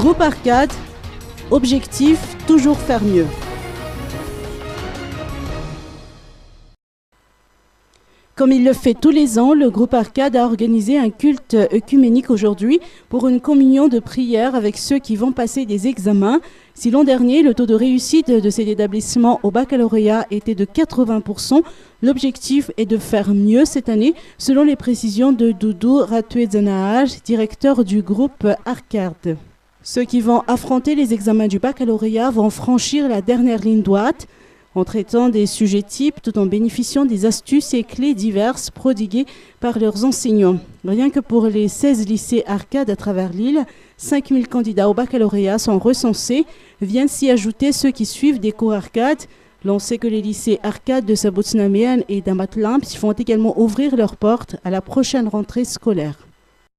Groupe Arcade, objectif, toujours faire mieux. Comme il le fait tous les ans, le groupe Arcade a organisé un culte œcuménique aujourd'hui pour une communion de prière avec ceux qui vont passer des examens. Si l'an dernier, le taux de réussite de cet établissement au baccalauréat était de 80%, l'objectif est de faire mieux cette année, selon les précisions de Doudou Ratuezanaaj, directeur du groupe Arcade. Ceux qui vont affronter les examens du baccalauréat vont franchir la dernière ligne droite, en traitant des sujets types tout en bénéficiant des astuces et clés diverses prodiguées par leurs enseignants. Rien que pour les 16 lycées Arcade à travers l'île, 5000 candidats au baccalauréat sont recensés. Viennent s'y ajouter ceux qui suivent des cours Arcade. L'on sait que les lycées Arcade de Sabotsnaméen et d'Amatlamp vont également ouvrir leurs portes à la prochaine rentrée scolaire.